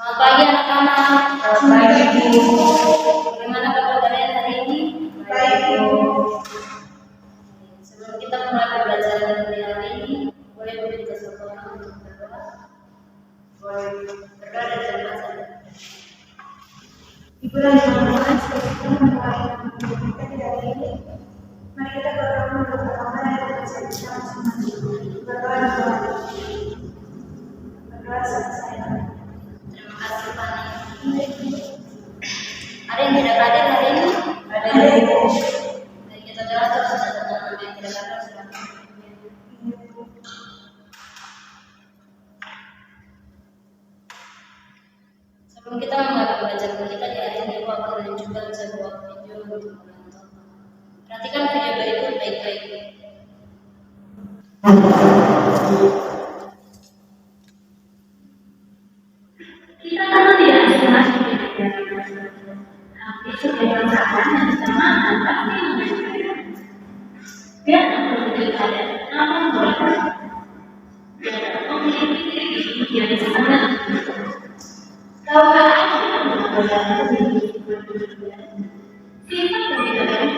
Selamat pagi anak-anak. Selamat pagi, Bu. Bagaimana kabar kalian hari ini? Baik, Bu. Sebelum kita mulai pembelajaran hari ini, boleh kita satu orang untuk berdoa. Boleh berdoa dan terima kasih. Ibu dan teman-teman, sebelum kita memulai pembelajaran kita hari ini, mari kita berdoa dulu pertama dari bacaan kita masing-masing. Berdoa dulu. Berdoa selesai. Terima kasih Pani. Ada yang tidak hadir hari ini? Ada, Ibu. Jadi kita doa terus satu orang yang tidak hadir silakan. Sebelum kita mulai pembelajaran kita di hari ini, aku akan menunjukkan sebuah video untuk menonton. Perhatikan video berikut baik-baik. Kita tentu tidak bisa masuk di negara tersebut, tapi setiap masakan yang bisa makan pasti menyenangkan. Dan aku tidak ada namun mereka. Dan aku memiliki diri yang sangat. Tahukah aku mengatakan sifat kebijakan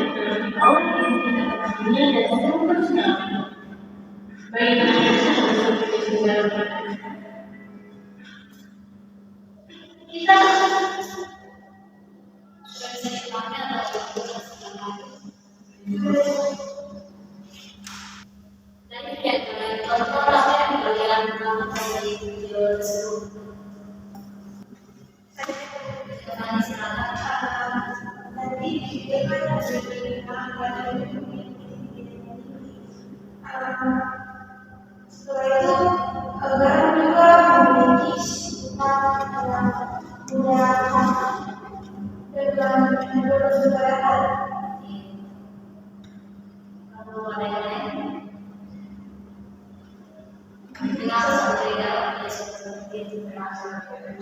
itu awal yang tidak berhasilnya dan seluruh personal. Bagaimana kita harus segala kita Jadi ya, tontonlah yang kalian menonton dari video tersebut. Tadi kita ada setelah itu garam juga memiliki sifat yang mudah dan bersaudara. Lalu ada yang lain? Dengan berbeda, seperti itu berasal dari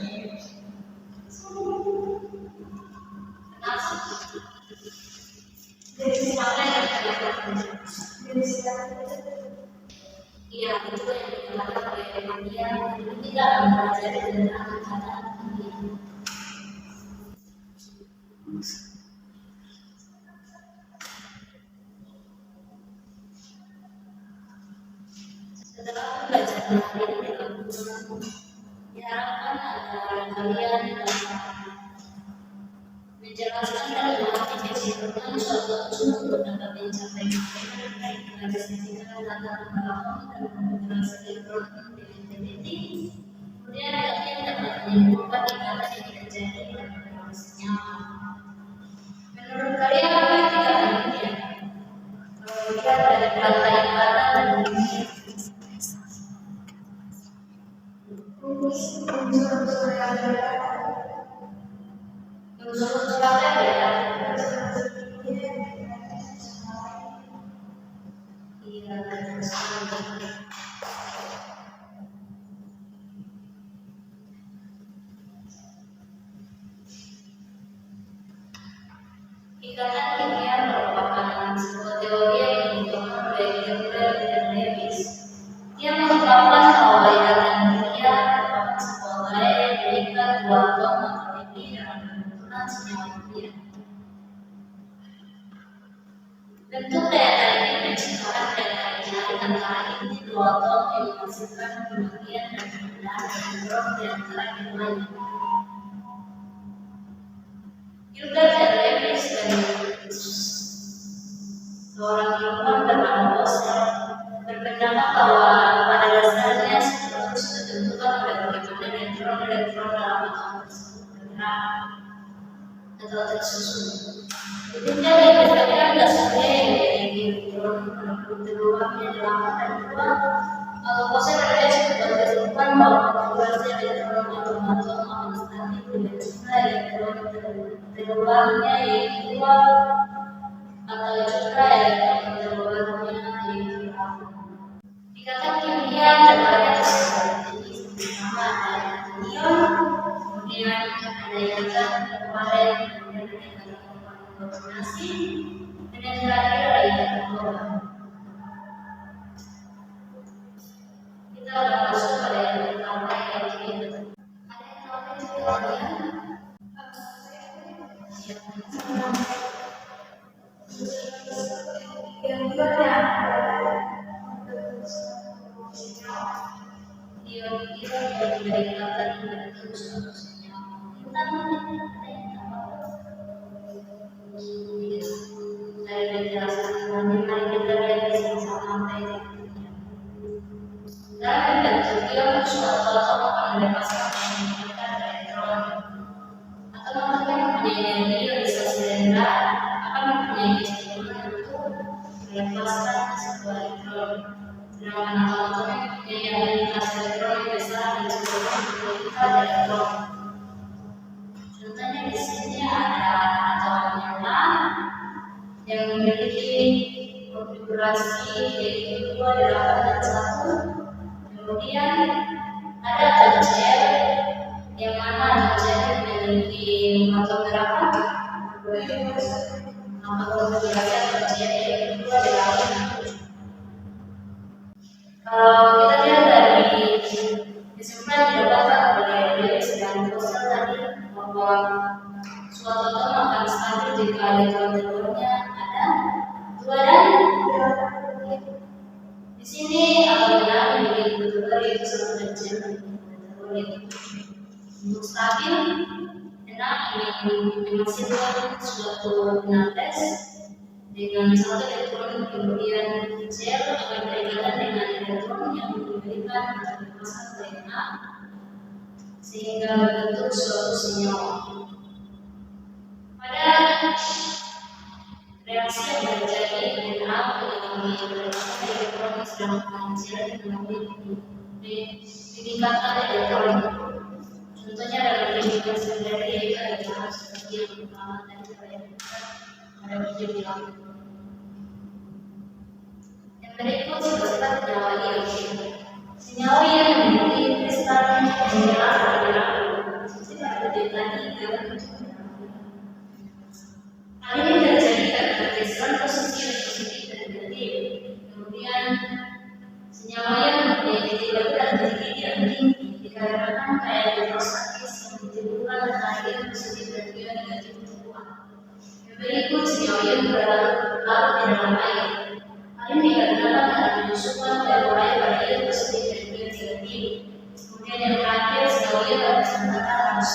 siapa yang iya, itu yang dikatakan oleh dia tidak mempelajari tentang kata-kata ini. Setelah belajar hari ini dalam buku, diharapkan agar kalian dapat menjelaskan kalimat yang disebutkan suatu untuk dapat mencapai tujuan baik mendiskusikan tentang pengalaman dan menjelaskan program dengan teliti. Kemudian kalian dapat menyimpulkan ikatan yang terjadi dan berhasilnya. Menurut kalian apa ikatan ini? Kalau lihat dari kata ikatan dan unsur-unsur yang berbeda. Unsur-unsur apa yang berbeda? Iya, ikatan kimia merupakan sebuah teori yang dikembangkan oleh Kepler dan Lewis. Dia mengungkapkan bahwa ikatan kimia merupakan sebuah gaya yang mengikat dua atom atau ini dalam pembentukan senyawa kimia. Bentuk daya tarik ini menciptakan daya tarik jarak antara inti dua atom yang menghasilkan pembagian dan pemindahan elektron di antara keduanya. Kepler dan Lewis dan seorang ilmuwan bernama Bose berpendapat bahwa pada dasarnya struktur ditentukan oleh bagaimana elektron dalam atom tersebut bergerak atau tersusun. Intinya berdasarkan dasarnya yang memiliki elektron terluangnya dalam dan dua. Bose berhasil berkesimpulan bahwa konfigurasi elektron atom-atom akan stabil dengan jumlah elektron terluangnya yaitu dua atau jumlah elektron terluangnya yaitu satu. Ikatan kimia contohnya seperti sama ada ion, kemudian ada ikatan kovalen, kemudian ada ikatan kombinasi, dan yang terakhir ada ikatan global. Kita akan masuk pada yang pertama yaitu ada yang namanya yang kedua ya Dia dari kata itu seharusnya kita dari penjelasan mari kita lihat di sini sama dan bentuknya suatu atau membebaskan meningkatkan elektron atau mempunyai ionisasi rendah akan mempunyai kecenderungan untuk melepaskan sebuah elektron. Sedangkan atom yang mempunyai ionisasi elektron yang besar dan cenderung meningkatkan elektron. Contohnya di sini ada atom nyala yang memiliki konfigurasi yaitu 2, 8, dan 1. Kemudian ada atom gel yang mana atom gel memiliki atom berapa? 2. Nama konfigurasi atom gel yaitu 2, 8, dan 7. Kalau kita lihat dari kesimpulan didapatkan oleh Lewis dan Russell tadi bahwa suatu atom akan stabil jika elektron-elektronnya ada 2 dan 8. Di sini atom yang memiliki bentuk yaitu 1 dan 7. Untuk stabil, enak menghasilkan suatu benang tes dengan 1 elektron, kemudian gel akan berikatan dengan elektron yang memberikan kebebasan DNA sehingga membentuk suatu senyawa. Pada reaksi yang terjadi DNA mengalami pergerakan elektron sedang menghasilkan peningkatan elektron. Contohnya dalam pendidikan sendiri yaitu adalah seperti yang pertama tadi saya pada video bilang. Yang berikut sifat senyawa ionik. Senyawa yang memiliki kristal yang jelas bergerak seperti pada video tadi dalam hal ini terjadi karena kristal posisi yang positif dan negatif. Kemudian senyawa yang mempunyai titik berat dan titik yang tinggi dikarenakan kayak hidrostatis yang ditimbulkan antara ion positif dan ion negatif terkuat. Yang berikut senyawa yang berlarut di dalam air. Hal ini dikarenakan karena penyusupan dari air pada ion positif dan ion negatif. Kemudian yang terakhir senyawa yang pada kesempatan harus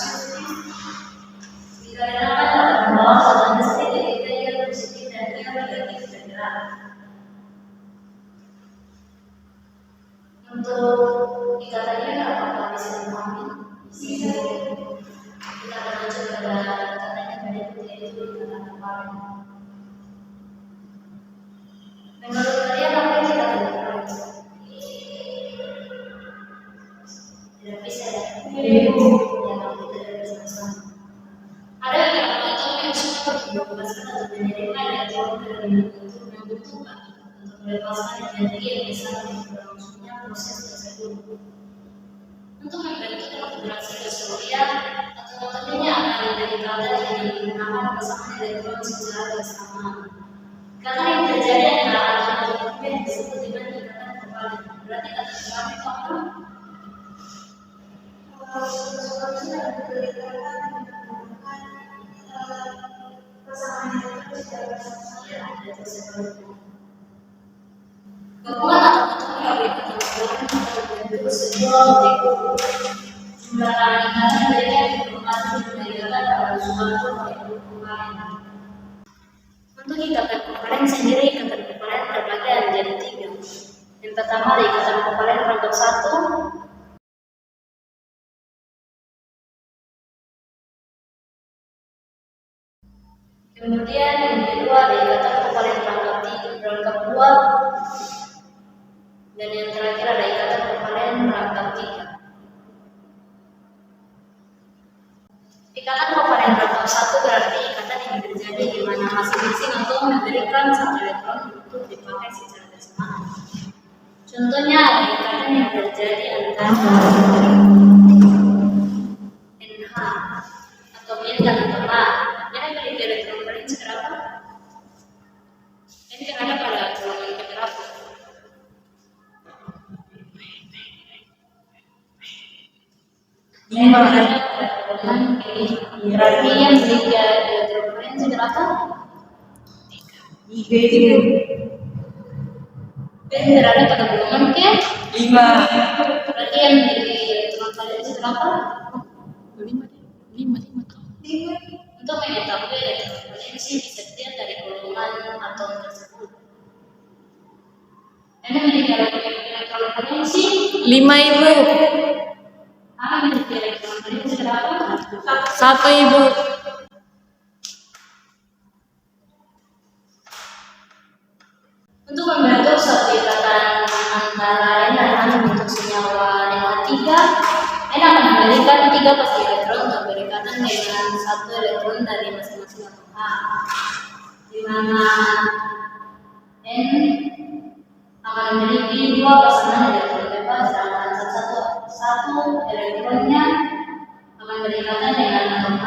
dikarenakan pada membawa satuan listrik ketika ion positif dan ion negatif bergerak. Untuk ikatannya apakah bisa dipahami? Bisa. Kita akan lanjut pada ikatannya berikut yaitu ikatan kepala. Menurut kalian apa itu ikatan kepala? Tidak bisa ya? Ya kalau kita tidak bisa bersama. Ada yang atom yang suka dibebaskan atau menerima elektron dari membutuhkan untuk melepaskan energi yang besar yang berlangsungnya proses tersebut. Untuk membentuk konfigurasi keseluruhan, atom-atomnya akan diikatkan dengan menggunakan pasangan elektron secara bersamaan. Karena yang terjadi adalah atom-atom yang disebut dengan ikatan kepala. Berarti ikatan kepala itu apa? Gabungan atom-atom yang membentuk sebuah molekul. Jumlah ikatan mereka informasi meninggalkan pada suatu molekul kovalen. Untuk ikatan kovalen sendiri, ikatan kovalen terbagi menjadi 3. Yang pertama ada ikatan kovalen rangkap 1. Kemudian yang kedua ada ikatan kovalen rangkap 2. Dan yang terakhir ada ikatan kovalen rangkap 3. Ikatan kovalen rangkap 1 berarti ikatan yang terjadi di mana masing-masing atom memberikan 1 elektron untuk dipakai secara bersamaan. Contohnya ada ikatan yang terjadi antara NH atomnya dan teman. Ini memiliki elektron paling seberapa? Ini kan ada pada golongan keberapa? Ini makanya gabungan ini. Berarti yang tiga elektroforensi berapa? Tiga. Benar ada pada gabungan ke? 5. Berarti yang jadi elektroforensi berapa? 5 tuh. 5. Untuk mengetahui elektroforensi di setiap dari golongan atom tersebut. Ini menjadi elektroforensi 5 Ibu. apa menjadi elektroforensi berapa? 1 Ibu. Untuk membentuk suatu ikatan antara N dan H membentuk senyawa NH3, N akan memberikan 3 pasti elektron untuk berikatan dengan 1 elektron dari masing-masing atom H, di mana N akan memiliki 2 pasangan elektron bebas, sedangkan satu elektronnya akan berikatan dengan atom H.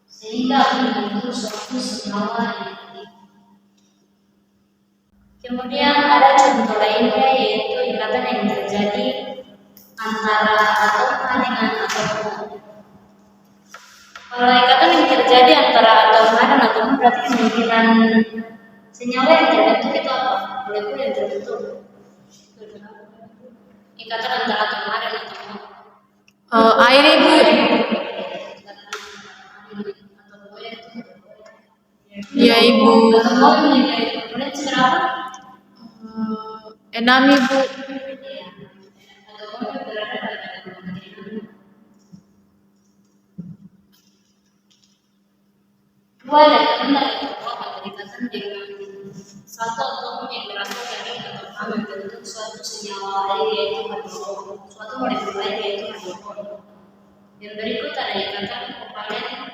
Sehingga akan membentuk suatu senyawa NH3. Kemudian ada contoh lainnya yaitu ikatan yang terjadi antara atom H dengan atom O. Kalau ikatan yang terjadi antara atom H dan atom O berarti kemungkinan senyawa yang terbentuk itu apa? Molekul yang terbentuk. Ikatan antara atom H dan atom O. Air Ibu. Ya Ibu. Atom O menjadi elektroforensi berapa? 6 Ibu. Atom O berada pada golongan ini. 2 elektron dari atom O akan berikatan dengan 1 atom yang berasal dari atom H membentuk suatu senyawa air yaitu H2O, suatu molekul air yaitu H2O. Yang berikut ada ikatan kovalen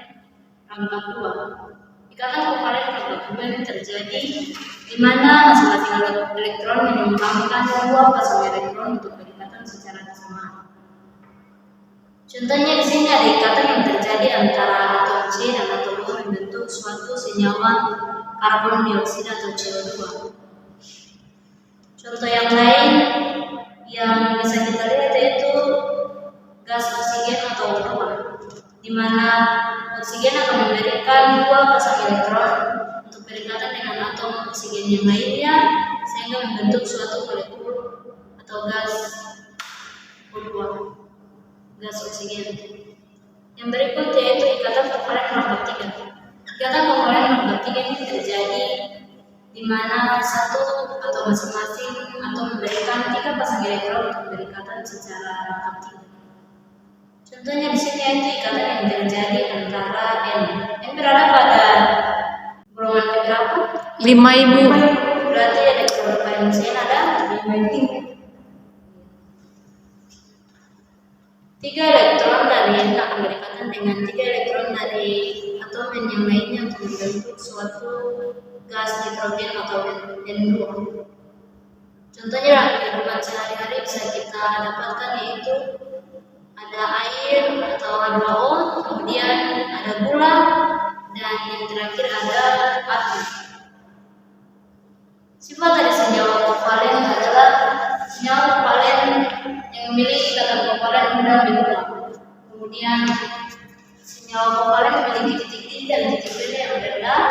rangka 2. Ikatan kovalen rangka 2 ini terjadi di mana masing-masing elektron menyumbangkan 2 pasang elektron untuk berikatan secara bersamaan. Contohnya di sini ada ikatan yang terjadi antara atom C dan atom O membentuk suatu senyawa karbon dioksida atau CO2. Contoh yang lain yang bisa kita lihat yaitu gas oksigen atau O2, di mana oksigen akan memberikan 2 pasang elektron untuk berikatan dengan atom oksigen yang lainnya sehingga membentuk suatu molekul atau gas O2, gas oksigen. Yang berikut yaitu ikatan kovalen rangka 3. Ikatan kovalen rangka 3 ini terjadi di mana satu atau masing-masing atom memberikan 3 pasang elektron untuk berikatan secara rangka 3. Contohnya di sini yaitu ikatan yang terjadi antara N berada pada golongan keberapa? 5 Ibu. Berarti elektroforensi ada 3 elektron dari N akan berikatan dengan 3 elektron dari atom N yang lainnya untuk membentuk suatu gas nitrogen atau N2. Contohnya dalam kehidupan sehari-hari bisa kita dapatkan yaitu ada air atau H2O, kemudian ada gula, dan yang terakhir ada api. Sifat dari senyawa kovalen adalah senyawa kovalen yang memiliki ikatan kovalen mudah berubah. Kemudian senyawa kovalen memiliki titik D dan titik B yang rendah.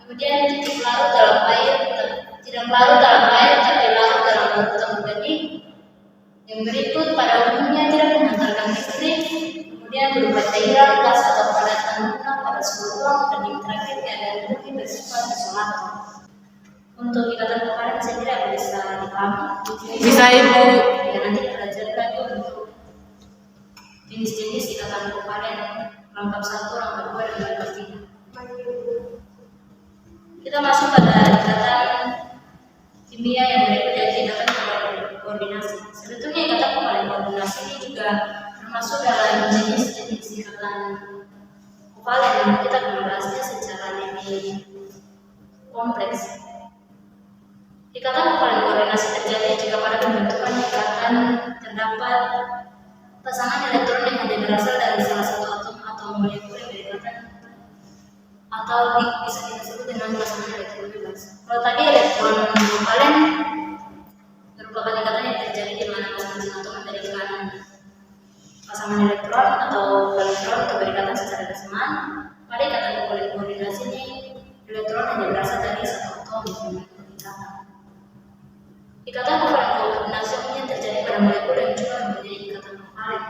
Kemudian titik larut dalam air tidak larut dalam air tapi larut dalam larutan organik. Yang berikut pada umumnya tidak menghantarkan listrik, kemudian berupa cairan, gas atau padat tanah pada seluruh ruang, dan yang terakhir keadaan mungkin bersifat isolator. Untuk ikatan kovalen sendiri apa bisa dipahami? Bisa Ibu. Ya, nanti kita belajar lagi untuk jenis-jenis ikatan kovalen rangkap 1, rangkap 2, dan rangkap 3. Kita masuk pada ikatan kimia yang berikut yaitu ikatan kovalen koordinasi. Sebetulnya ikatan kovalen koordinasi ini juga termasuk dalam jenis-jenis ikatan kovalen yang kita akan membahasnya secara lebih kompleks. Ikatan kovalen koordinasi terjadi jika pada pembentukan ikatan terdapat pasangan elektron yang hanya berasal dari salah satu atom atau molekul yang berikatan atau bisa kita sebut dengan pasangan elektron bebas. Kalau tadi elektron kovalen merupakan ikatan yang terjadi di mana masing-masing atom memberikan pasangan elektron atau elektron untuk berikatan secara bersamaan. Pada ikatan koordinasi ini, elektron hanya berasal dari satu atom yang berikatan. Ikatan koordinasi umumnya terjadi pada molekul yang juga mempunyai ikatan kovalen.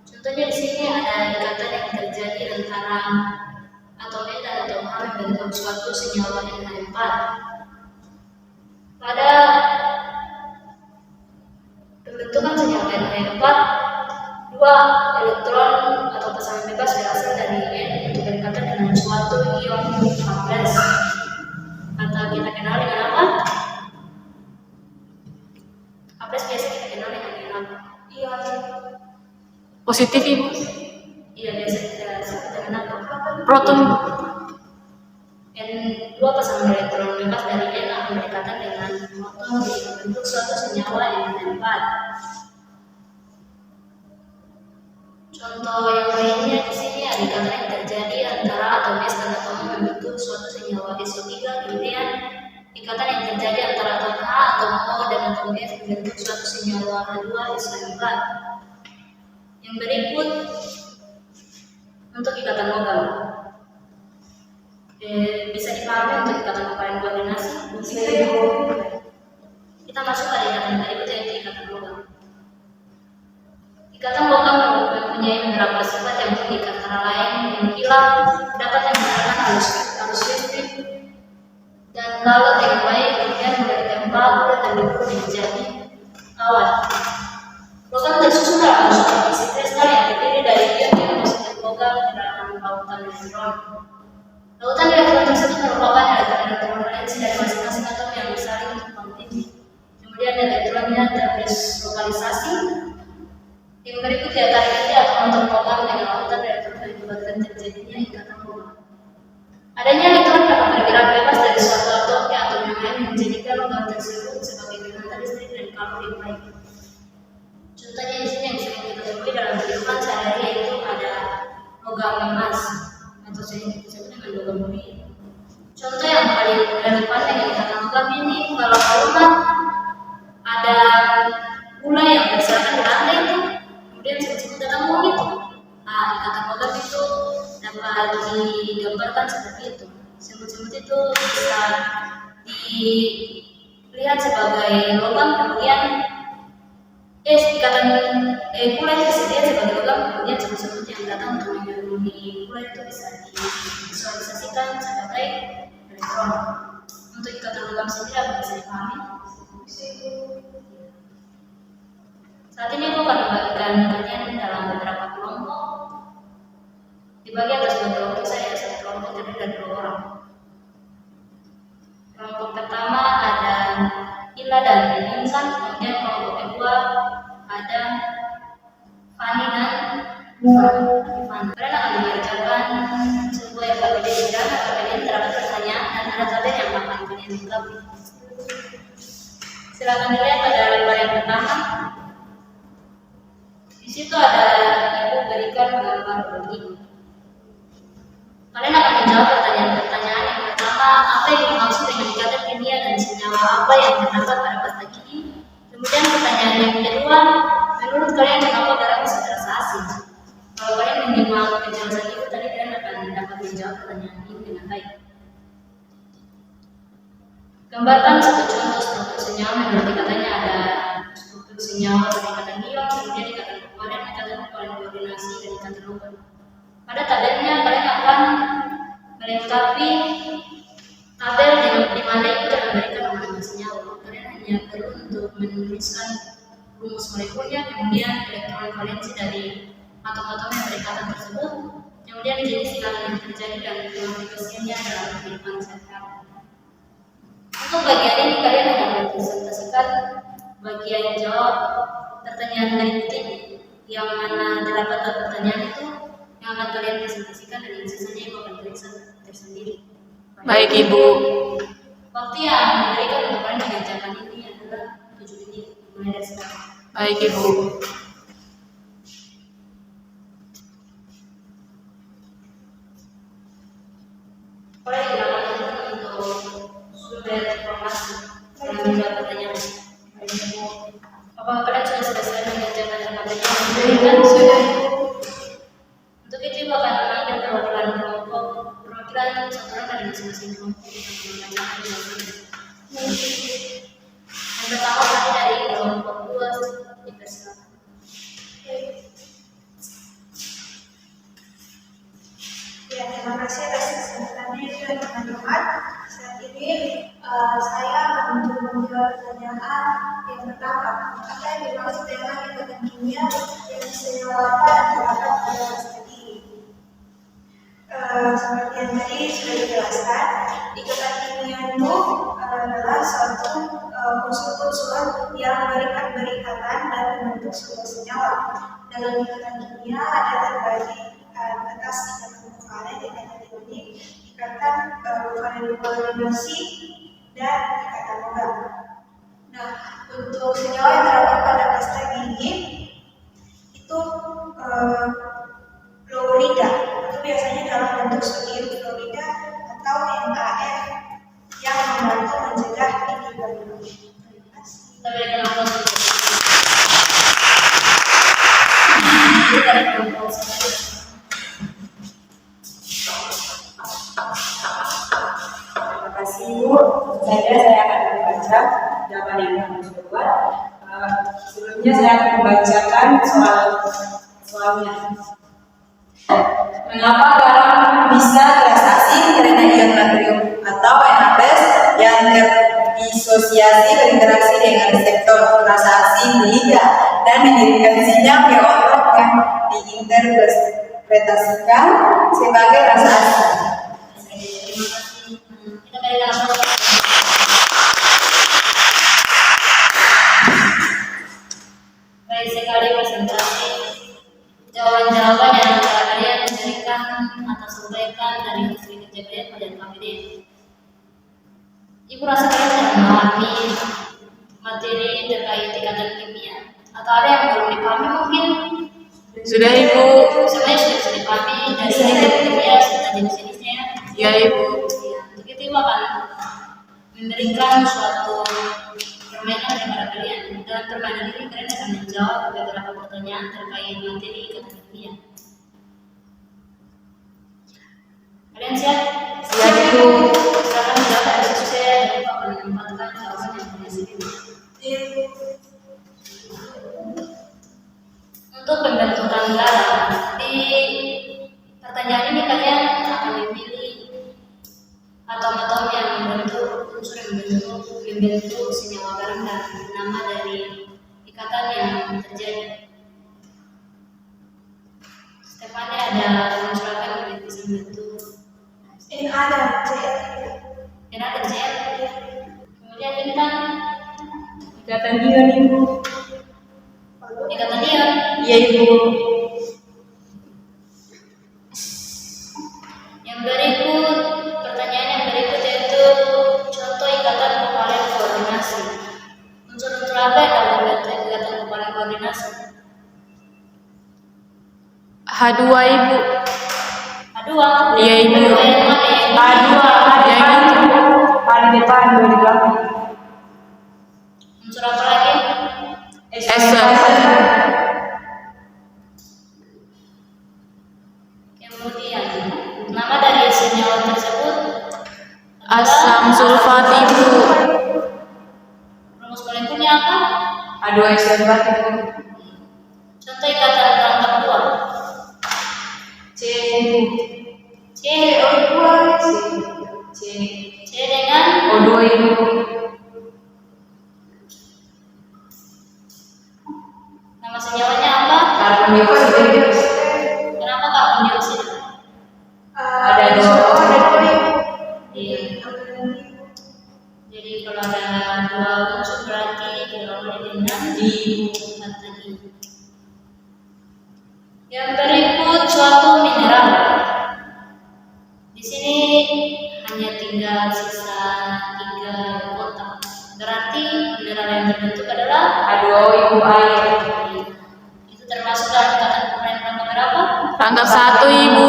Contohnya di sini ada ikatan yang terjadi antara atom N dan atom H yang membentuk suatu senyawa NH4. Pada pembentukan senyawa NH4, dua elektron atau pasangan bebas berasal dari N untuk berikatan dengan suatu ion H+. Atau kita kenal dengan apa? H+ biasa kita kenal dengan apa? Ion Positif Ibu. Iya, biasa kita sebut dengan apa? Proton. Dua pasangan elektron bebas dari N akan berikatan dengan proton membentuk suatu senyawa NH4. Contoh yang lainnya di sini ada ikatan yang terjadi antara atom S dan atom O membentuk suatu senyawa SO3, kemudian ikatan yang terjadi antara atom H, atom O dan atom S membentuk suatu senyawa H2 SO4. Yang berikut untuk ikatan logam. Bisa dipahami untuk ikatan kovalen koordinasi? Kita masuk pada ikatan berikut yaitu ikatan logam. Ikatan logam mempunyai beberapa sifat yang unik, antara lain yang kilat, dapat menggunakan arus listrik, dan kalau dengan baik kemudian mudah ditembak dan berubah menjadi awan. Logam tersusun dalam struktur kristal yang terdiri dari ion-ion positif logam dalam lautan elektron. Lautan elektron tersebut merupakan elektron valensi dari masing-masing atom yang saling tumpang tindih. Kemudian elektronnya terdislokalisasi. Yang berikut diantaranya atom-atom logam dengan lautan elektron menyebabkan terjadinya ikatan logam. Adanya elektron dapat bergerak bebas dari suatu atom ke atom yang lain menjadikan logam tersebut sebagai pengantar listrik dan kalori yang baik. Contohnya di sini yang sering kita temui dalam kehidupan sehari-hari yaitu ada logam emas atau sering disebut dengan logam mulia. Contoh yang paling relevan dengan ikatan logam ini kalau kalimat ada gula yang berserakan di lantai itu, kemudian semut-semut datang itu. Nah, ikatan logam itu dapat digambarkan seperti itu. Semut-semut itu bisa dilihat sebagai logam, kemudian ikatan gula itu disediakan sebagai logam, kemudian semut-semut yang datang untuk memenuhi gula itu bisa divisualisasikan sebagai elektron. Untuk ikatan logam sendiri apa bisa dipahami? Saat ini aku akan membagikan kalian dalam beberapa kelompok. Dibagi atas dua kelompok saya, satu kelompok terdiri dari 2 orang. Kelompok pertama ada Ila dan Insan, kemudian kelompok kedua ada Fani dan Ivan. Kalian akan mengerjakan sebuah FKBD bidang atau kalian terdapat pertanyaan dan ada tabel yang akan kalian lengkapi. Silakan dilihat pada lembar yang pertama. Di situ ada ibu berikan gambar begini. Kalian akan menjawab pertanyaan-pertanyaan yang pertama, apa yang dimaksud dengan ikatan kimia dan senyawa apa yang terdapat pada pasta gigi? Kemudian pertanyaan yang kedua, menurut kalian kenapa garam bisa terasa asin? Kalau kalian menyimak penjelasan itu tadi, kalian akan dapat menjawab pertanyaan ini dengan baik. Gambarkan satu contoh struktur senyawa menurut ikatanya ada struktur senyawa berikatan ion, kemudian ikatan kovalen koordinasi dan ikatan logam. Pada tabelnya kalian akan melengkapi tabel di mana itu akan memberikan nama-nama senyawa. Kalian hanya perlu untuk menuliskan rumus molekulnya, kemudian elektron valensi dari atom-atom yang berikatan tersebut, kemudian jenis ikatan yang terjadi dan aplikasinya dalam kehidupan sehari-hari. Untuk bagian ini kalian akan mempresentasikan bagian jawab pertanyaan berikut ini, yang mana terdapat pertanyaan itu yang akan kalian presentasikan dan yang sisanya yang akan tulisan tersendiri. Baik Ibu. Waktu yang diberikan untuk kalian mengerjakan ini adalah 7 menit mulai dari sekarang. Baik Ibu. menjawab pertanyaan. Apakah kalian sudah selesai mengerjakan pertanyaan? Sudah. Untuk itu Ibu akan memanggil perwakilan kelompok, perwakilan satu orang dari masing-masing kelompok untuk membacakan jawabannya. Yang pertama kali dari kelompok 2 dipersilakan. Ya, terima kasih atas kesempatannya dan teman-teman. Saat ini saya akan menjawab pertanyaan yang pertama. Apa yang dimaksud dengan ikatan kimia yang disenyawakan terdapat pada kelas tadi? Seperti yang tadi sudah dijelaskan, ikatan kimia itu adalah suatu unsur-unsur yang berikatan dan membentuk sebuah senyawa. Dalam ikatan kimia ada terbagi atas ikatan kovalen, ikatan ionik, ikatan kovalentasi, dan ikatan logam. Nah, untuk senyawa yang terdapat pada pasta ini itu fluorida, itu biasanya dalam bentuk sodium fluorida atau NaF yang membantu mencegah equilibrium. Kita berikan aplaus. Dari kelompok 1. Terima kasih Ibu. Saya akan membaca jawaban yang kami sudah buat. Sebelumnya saya akan membacakan soalnya. Mengapa garam bisa terreaksi karena ion natrium atau Na+ yang terdisosiasi berinteraksi dengan reseptor rasa asing di lidah dan mengirimkan sinyal ke otot yang diinterpretasikan sebagai rasa asing. Kita berikan aplaus. Baik sekali presentasi jawaban-jawaban yang kalian berikan atau sampaikan dari hasil kerja kalian pada KPD. Ibu rasa kalian telah memahami materi terkait ikatan kimia atau ada yang belum dipahami mungkin? Sudah Ibu. Semuanya sudah bisa dipahami dari ikatan kimia serta jenis-jenisnya. Ya Ibu. Ya, untuk itu Ibu akan memberikan suatu permainan kepada kalian. Dalam permainan ini kalian akan menjawab beberapa pertanyaan terkait materi ikatan kimia. Kalian siap? Siap Ibu. Silakan menjawab dari sisi saya dan Ibu akan menempatkan jawaban yang kalian sendiri. Untuk pembentukan garam di pertanyaan ini kalian akan memilih atom-atom yang membentuk unsur yang membentuk senyawa garam dan nama dari ikatan yang terjadi. Stefannya ada mencerahkan yang bisa membentuk Na dan Cl. Na dan Cl. Kemudian bintang Ikatan ion Ibu. ikatan ion. Iya Ibu. Yang berikut, pertanyaan yang berikut yaitu contoh ikatan kovalen koordinasi. Unsur-unsur apa yang dapat membentuk ikatan kovalen koordinasi? H2 Ibu. H2. Iya, Ibu. H2 yang mana yang Yang itu. Paling depan, dua di belakang. unsur apa lagi? S. Kemudian nama dari senyawa tersebut Asam sulfat Ibu. rumus molekulnya apa? H2SN4 Ibu. Contoh ikatan perangkat dua. C Ibu. C. O2 C. C dengan O2 Ibu. nama senyawanya apa? Karbon dioksida. Kenapa karbon dioksida? Ada dua. Iya. Jadi kalau ada dua unsur berarti diawali dengan kata I. Yang berikut suatu mineral. Di sini hanya tinggal sisa 3 kotak. Berarti mineral yang terbentuk adalah H2O Ibu air. itu termasuk dalam ikatan kovalen rangka berapa? Rangkap 1 Ibu.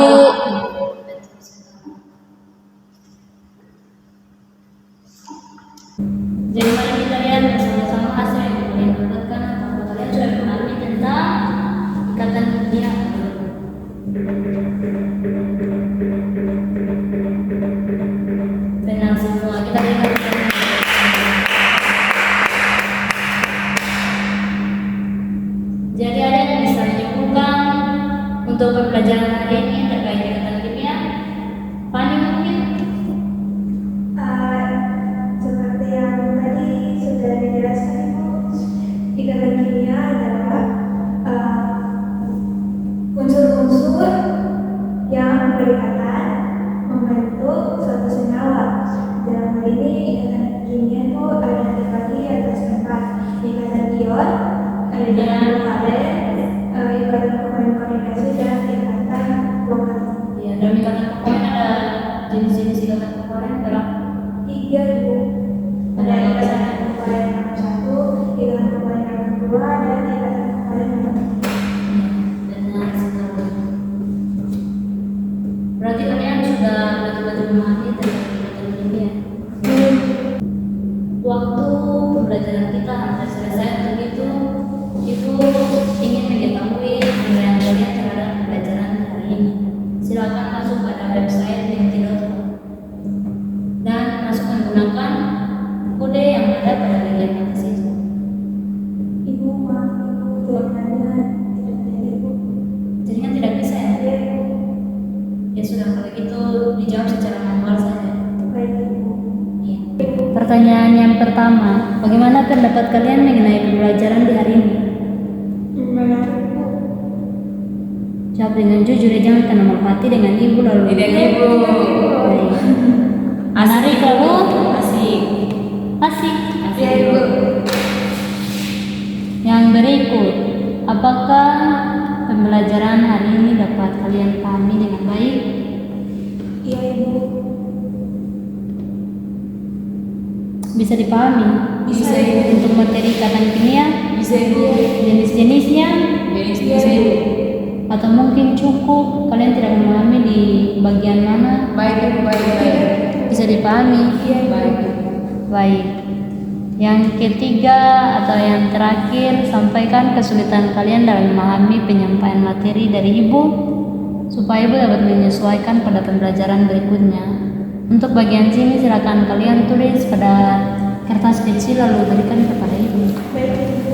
Jadi mari kita pertanyaan yang pertama, bagaimana pendapat kalian mengenai pembelajaran di hari ini? Menarik. Jawab dengan jujur ya, jangan kena merpati dengan ibu lalu. Dengan ibu. Baik. Menarik lalu Asik. asik. Ya Ibu. Yang berikut, apakah pembelajaran hari ini dapat kalian pahami dengan baik? Iya Ibu. Bisa dipahami? Bisa, Ibu. Untuk materi ikatan kimia, Bisa ibu. jenis-jenisnya, Bisa ibu. atau mungkin cukup kalian tidak memahami di bagian mana? Baik ibu, baik. Bisa dipahami? Baik. Baik. Yang ketiga atau yang terakhir, sampaikan kesulitan kalian dalam memahami penyampaian materi dari ibu supaya ibu dapat menyesuaikan pada pembelajaran berikutnya. Untuk bagian sini silakan kalian tulis pada kertas kecil lalu berikan kepada ibu. Baik.